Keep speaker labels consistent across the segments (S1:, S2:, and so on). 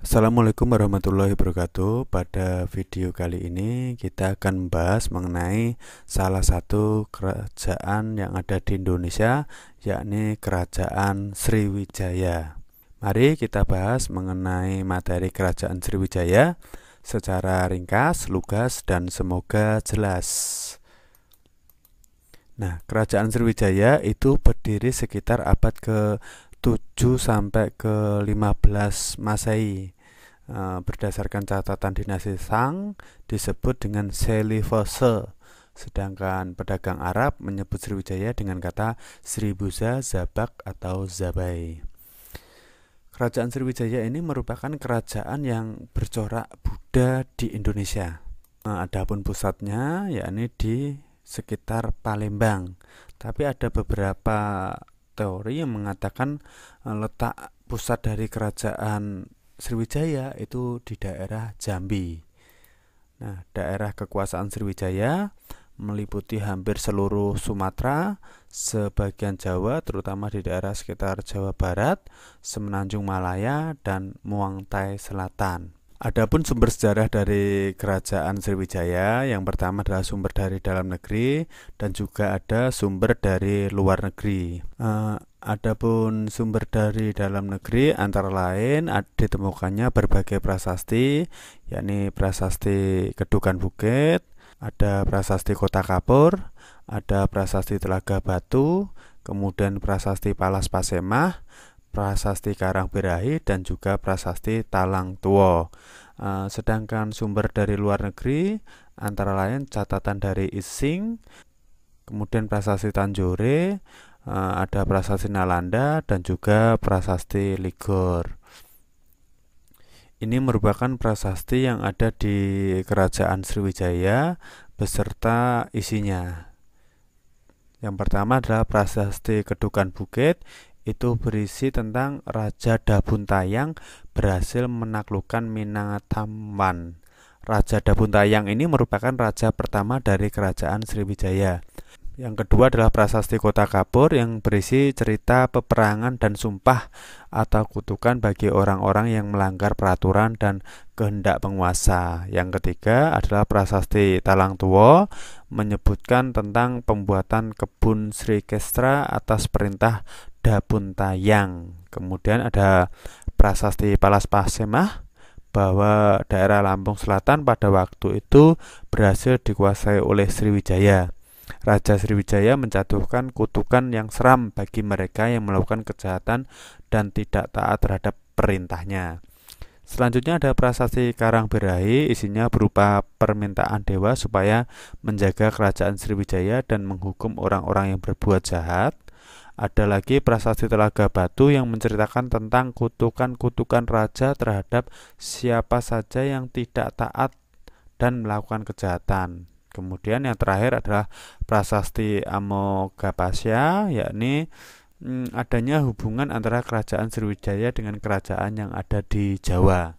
S1: Assalamualaikum warahmatullahi wabarakatuh. Pada video kali ini kita akan membahas mengenai salah satu kerajaan yang ada di Indonesia, yakni Kerajaan Sriwijaya. Mari kita bahas mengenai materi Kerajaan Sriwijaya secara ringkas, lugas, dan semoga jelas. Nah, Kerajaan Sriwijaya itu berdiri sekitar abad ke-7 sampai ke-15 Masehi. Berdasarkan catatan dinasti Shang disebut dengan Selivose, sedangkan pedagang Arab menyebut Sriwijaya dengan kata Sribuza, Zabak, atau Zabai. Kerajaan Sriwijaya ini merupakan kerajaan yang bercorak Buddha di Indonesia. Adapun pusatnya yakni di sekitar Palembang, tapi ada beberapa teori yang mengatakan letak pusat dari kerajaan Sriwijaya itu di daerah Jambi. Nah, daerah kekuasaan Sriwijaya meliputi hampir seluruh Sumatera, sebagian Jawa, terutama di daerah sekitar Jawa Barat, Semenanjung Malaya, dan Muang Thai Selatan. Adapun sumber sejarah dari Kerajaan Sriwijaya, yang pertama adalah sumber dari dalam negeri dan juga ada sumber dari luar negeri. Adapun sumber dari dalam negeri antara lain ditemukannya berbagai prasasti, yakni prasasti Kedukan Bukit, ada prasasti Kota Kapur, ada prasasti Telaga Batu, kemudian prasasti Palas Pasemah, prasasti Karangbirahi, dan juga prasasti Talang Tuwo. Sedangkan sumber dari luar negeri antara lain catatan dari Ising, kemudian prasasti Tanjore, ada prasasti Nalanda, dan juga prasasti Ligor. Ini merupakan prasasti yang ada di Kerajaan Sriwijaya beserta isinya. Yang pertama adalah prasasti Kedukan Bukit, itu berisi tentang Raja Dabuntayang berhasil menaklukkan Minangkabau. Raja Dabuntayang ini merupakan raja pertama dari Kerajaan Sriwijaya. Yang kedua adalah prasasti Kota Kapur yang berisi cerita peperangan dan sumpah atau kutukan bagi orang-orang yang melanggar peraturan dan kehendak penguasa. Yang ketiga adalah prasasti Talang Tuwo menyebutkan tentang pembuatan kebun Sri Kestra atas perintah Dabuntayang. Kemudian ada prasasti Palas Pasemah bahwa daerah Lampung Selatan pada waktu itu berhasil dikuasai oleh Sriwijaya. Raja Sriwijaya menjatuhkan kutukan yang seram bagi mereka yang melakukan kejahatan dan tidak taat terhadap perintahnya. Selanjutnya ada prasasti Karangbirahi, isinya berupa permintaan dewa supaya menjaga kerajaan Sriwijaya dan menghukum orang-orang yang berbuat jahat. Ada lagi prasasti Telaga Batu yang menceritakan tentang kutukan-kutukan raja terhadap siapa saja yang tidak taat dan melakukan kejahatan. Kemudian yang terakhir adalah prasasti Amogapasya, yakni adanya hubungan antara kerajaan Sriwijaya dengan kerajaan yang ada di Jawa.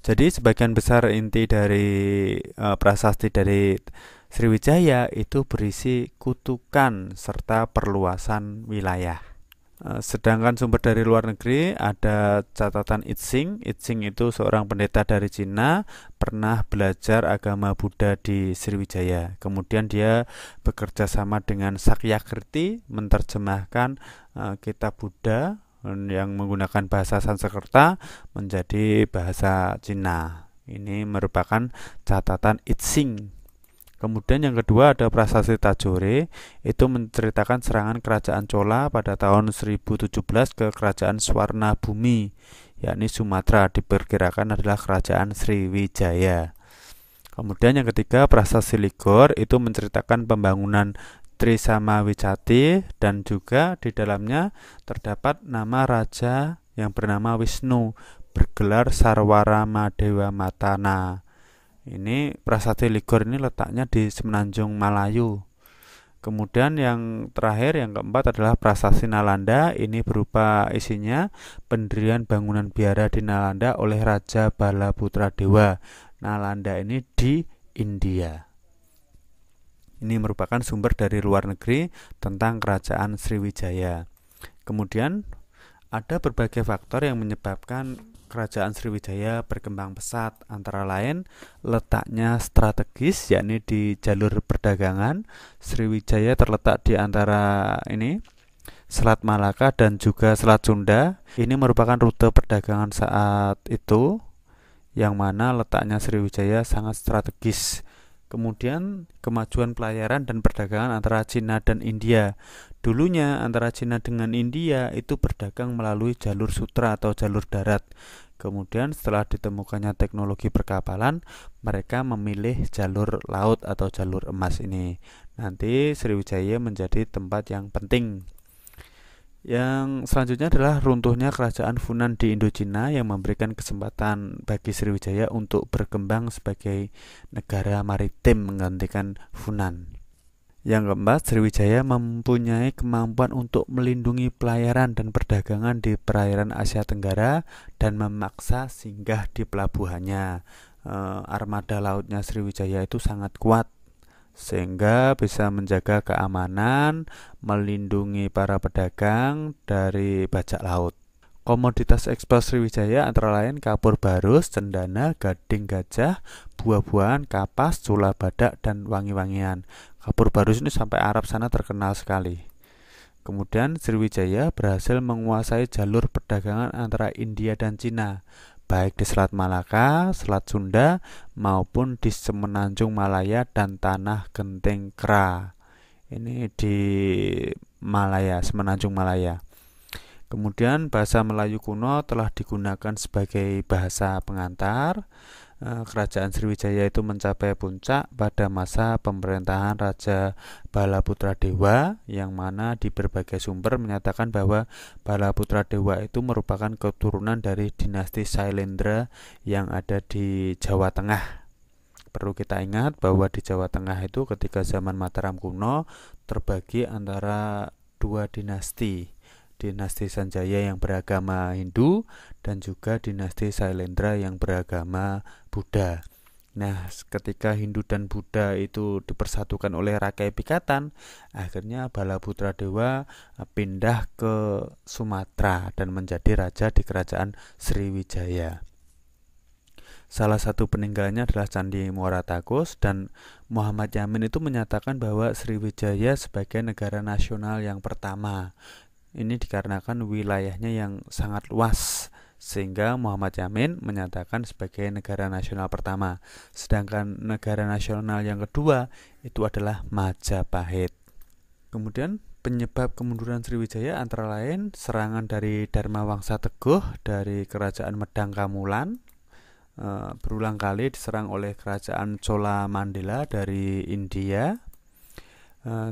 S1: Jadi sebagian besar inti dari prasasti dari Sriwijaya itu berisi kutukan serta perluasan wilayah. Sedangkan sumber dari luar negeri ada catatan Itsing. Itsing itu seorang pendeta dari Cina, pernah belajar agama Buddha di Sriwijaya. Kemudian dia bekerja sama dengan Sakyakirti menerjemahkan kitab Buddha yang menggunakan bahasa Sanskerta menjadi bahasa Cina. Ini merupakan catatan Itsing. Kemudian yang kedua ada prasasti Tajore, itu menceritakan serangan kerajaan Chola pada tahun 1017 ke kerajaan Swarna Bumi, yakni Sumatera, diperkirakan adalah kerajaan Sriwijaya. Kemudian yang ketiga prasasti Ligor, itu menceritakan pembangunan Trisama Wicati dan juga di dalamnya terdapat nama raja yang bernama Wisnu bergelar Sarwara Madewa Matana. Ini prasasti Ligor ini letaknya di Semenanjung Malayu. Kemudian yang terakhir, yang keempat adalah prasasti Nalanda. Ini berupa isinya pendirian bangunan biara di Nalanda oleh Raja Balaputra Dewa. Nalanda ini di India. Ini merupakan sumber dari luar negeri tentang kerajaan Sriwijaya. Kemudian ada berbagai faktor yang menyebabkan kerajaan Sriwijaya berkembang pesat, antara lain letaknya strategis, yakni di jalur perdagangan. Sriwijaya terletak di antara Selat Malaka dan juga Selat Sunda. Ini merupakan rute perdagangan saat itu, yang mana letaknya Sriwijaya sangat strategis. Kemudian kemajuan pelayaran dan perdagangan antara Cina dan India. Dulunya antara Cina dengan India itu berdagang melalui jalur sutra atau jalur darat. Kemudian setelah ditemukannya teknologi perkapalan, mereka memilih jalur laut atau jalur emas ini. Nanti Sriwijaya menjadi tempat yang penting. Yang selanjutnya adalah runtuhnya kerajaan Funan di Indochina yang memberikan kesempatan bagi Sriwijaya untuk berkembang sebagai negara maritim menggantikan Funan. Yang keempat, Sriwijaya mempunyai kemampuan untuk melindungi pelayaran dan perdagangan di perairan Asia Tenggara dan memaksa singgah di pelabuhannya. Armada lautnya Sriwijaya itu sangat kuat, sehingga bisa menjaga keamanan, melindungi para pedagang dari bajak laut. Komoditas ekspor Sriwijaya antara lain kapur barus, cendana, gading gajah, buah-buahan, kapas, cula badak, dan wangi-wangian. Kapur barus ini sampai Arab sana terkenal sekali. Kemudian Sriwijaya berhasil menguasai jalur perdagangan antara India dan Cina, baik di Selat Malaka, Selat Sunda, maupun di Semenanjung Malaya dan Tanah Genting Kera. Ini di Malaya, Semenanjung Malaya. Kemudian bahasa Melayu kuno telah digunakan sebagai bahasa pengantar. Kerajaan Sriwijaya itu mencapai puncak pada masa pemerintahan Raja Balaputradewa, yang mana di berbagai sumber menyatakan bahwa Balaputradewa itu merupakan keturunan dari dinasti Sailendra yang ada di Jawa Tengah. Perlu kita ingat bahwa di Jawa Tengah itu ketika zaman Mataram kuno terbagi antara dua dinasti. Dinasti Sanjaya yang beragama Hindu dan juga dinasti Sailendra yang beragama Buddha. Nah, ketika Hindu dan Buddha itu dipersatukan oleh Rakai Pikatan, akhirnya Balaputradewa pindah ke Sumatera dan menjadi raja di kerajaan Sriwijaya. Salah satu peninggalannya adalah Candi Muara Takus, dan Muhammad Yamin itu menyatakan bahwa Sriwijaya sebagai negara nasional yang pertama. Ini dikarenakan wilayahnya yang sangat luas, sehingga Muhammad Yamin menyatakan sebagai negara nasional pertama. Sedangkan negara nasional yang kedua itu adalah Majapahit. Kemudian penyebab kemunduran Sriwijaya antara lain serangan dari Dharma Wangsa Teguh dari kerajaan Medang Kamulan. Berulang kali diserang oleh kerajaan Chola Mandela dari India.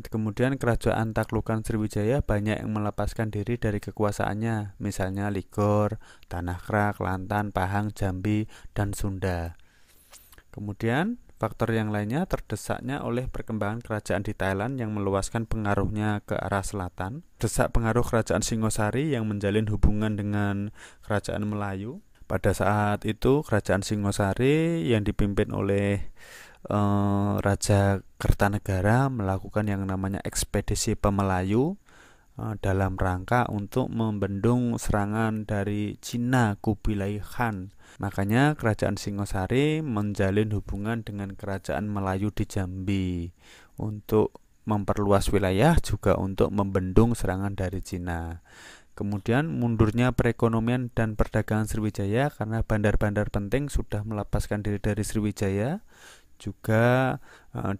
S1: Kemudian kerajaan taklukan Sriwijaya banyak yang melepaskan diri dari kekuasaannya, misalnya Ligor, Tanah Kera, Kelantan, Pahang, Jambi, dan Sunda. Kemudian faktor yang lainnya terdesaknya oleh perkembangan kerajaan di Thailand yang meluaskan pengaruhnya ke arah selatan. Desak pengaruh kerajaan Singosari yang menjalin hubungan dengan kerajaan Melayu. Pada saat itu kerajaan Singosari yang dipimpin oleh Raja Kertanegara melakukan yang namanya ekspedisi Pemelayu dalam rangka untuk membendung serangan dari Cina Kubilai Khan. Makanya kerajaan Singosari menjalin hubungan dengan kerajaan Melayu di Jambi untuk memperluas wilayah, juga untuk membendung serangan dari Cina. Kemudian mundurnya perekonomian dan perdagangan Sriwijaya karena bandar-bandar penting sudah melepaskan diri dari Sriwijaya, juga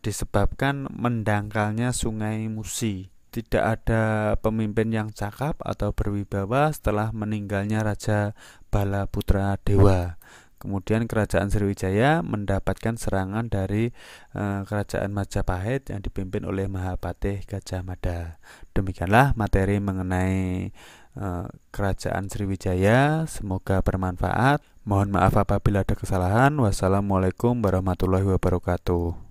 S1: disebabkan mendangkalnya Sungai Musi. Tidak ada pemimpin yang cakap atau berwibawa setelah meninggalnya Raja Balaputradewa. Kemudian kerajaan Sriwijaya mendapatkan serangan dari kerajaan Majapahit yang dipimpin oleh Mahapatih Gajah Mada. Demikianlah materi mengenai kerajaan Sriwijaya. Semoga bermanfaat. Mohon maaf apabila ada kesalahan. Wassalamualaikum warahmatullahi wabarakatuh.